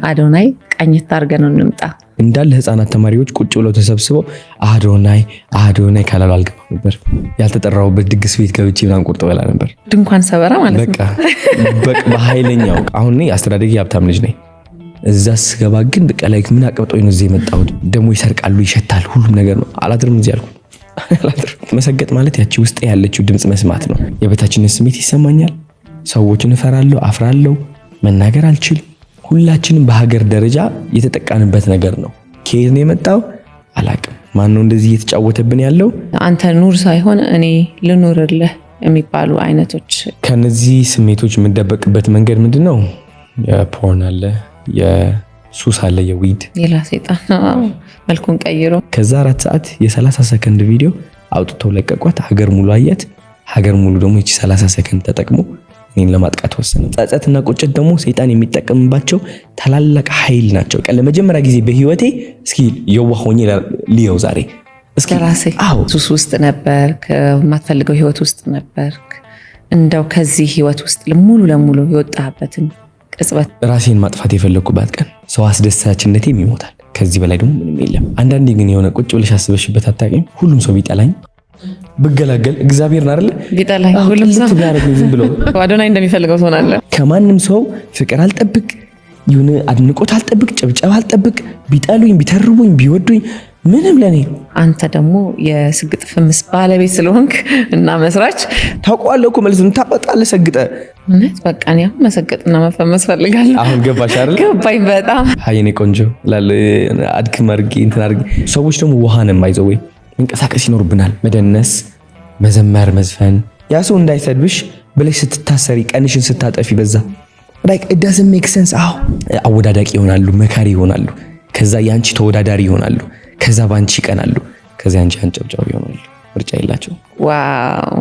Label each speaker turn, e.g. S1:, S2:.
S1: አዶናይ ቀኝት አድርገን እንምጣ
S2: እንዳለ ህፃናት ተማሪዎች ቁጭ ብለው ተሰብስበው አዶናይ ካላሉ አልገባም ነበር። ያልተጠራውበት ድግስ ቤት ገብቼ ምናምን ቁርጥ በላ ነበር።
S1: ድንኳን ሰበራ ማለት ነው።
S2: በቃ በኃይለኛው አሁን እኔ አስተዳደጊ ሀብታም ልጅ ነኝ። እዛ ስገባ ግን በቃ ላይ ምን አቀብጦኝ ነው እዚህ የመጣሁት። ደግሞ ይሰርቃሉ፣ ይሸታል፣ ሁሉም ነገር ነው። አላድርም እዚህ አልኩ። መሰገጥ ማለት ያቺ ውስጥ ያለችው ድምጽ መስማት ነው። የበታችነት ስሜት ይሰማኛል። ሰዎችን እፈራለሁ፣ አፍራለሁ፣ መናገር አልችልም። ሁላችንም በሀገር ደረጃ የተጠቃንበት ነገር ነው። ከየት ነው የመጣው አላቅም። ማን ነው እንደዚህ እየተጫወተብን ያለው? አንተ
S1: ኑር ሳይሆን እኔ ልኑርልህ የሚባሉ አይነቶች።
S2: ከነዚህ ስሜቶች የምንደበቅበት መንገድ ምንድነው? የፖርን አለ፣ የሱስ አለ፣ የዊድ
S1: ሌላ ሰይጣን መልኩን ቀይሮ
S2: ከዛ 4 ሰዓት የ30 ሰከንድ ቪዲዮ አውጥተው ለቀቋት። ሀገር ሙሉ አያት። ሀገር ሙሉ ደግሞ እቺ 30 ሰከንድ ተጠቅሞ እኔን ለማጥቃት ወሰነ። ጸጸትና ቁጭት ደግሞ ሰይጣን የሚጠቀምባቸው ታላላቅ ኃይል ናቸው። ለመጀመሪያ ጊዜ በህይወቴ እስኪ የዋህ ሆኜ ልየው ዛሬ እስኪ
S1: ራሴ ሱስ ውስጥ ነበርክ፣ የማትፈልገው ህይወት ውስጥ ነበርክ። እንደው ከዚህ ህይወት ውስጥ ሙሉ ለሙሉ የወጣበትን ቅጽበት
S2: ራሴን ማጥፋት የፈለኩባት ቀን ሰው አስደሳችነቴም ይሞታል። ከዚህ በላይ ደግሞ ምንም የለም። አንዳንዴ ግን የሆነ ቁጭ ብለሽ አስበሽበት አታውቂም? ሁሉም ሰው ቢጠላኝ ብገላገል እግዚአብሔር አይደለ
S1: ቢጠላኝ ሁሉም ሰው
S2: ቢያረግኝ ዝም ብሎ
S1: አዶናይ እንደሚፈልገው ትሆናለህ።
S2: ከማንም ሰው ፍቅር አልጠብቅ፣ ይሁን አድንቆት አልጠብቅ፣ ጭብጨባ አልጠብቅ። ቢጠሉኝ፣ ቢተርቡኝ፣ ቢወዱኝ ምንም ለኔ።
S1: አንተ ደግሞ የስግጥ ፍምስ ባለቤት ስለሆንክ እና መስራች
S2: ታውቀዋለህ እኮ ማለት ነው። ታውቃለህ ሰግጠ
S1: እውነት በቃ እኔ አሁን መሰገጥና መፈመስ ፈልጋለሁ።
S2: አሁን ገባሽ አይደል?
S1: ገባኝ በጣም
S2: ሀይኔ ቆንጆ ላለ አድክም አድርጌ እንትን አድርጌ። ሰዎች ደግሞ ውሃንም አይዘው ወይ መንቀሳቀስ ይኖርብናል። መደነስ፣ መዘመር፣ መዝፈን። ያ ሰው እንዳይሰድብሽ ብለሽ ስትታሰሪ ቀንሽን ስታጠፊ በዛ like it doesn't make sense። አወዳዳቂ ይሆናሉ፣ መካሪ ይሆናሉ። ከዛ ያንቺ ተወዳዳሪ ይሆናሉ። ከዛ ባንቺ ይቀናሉ። ከዛ ያንቺ አንጨብጫቢ ይሆናሉ። ምርጫ የላቸው።
S1: ዋው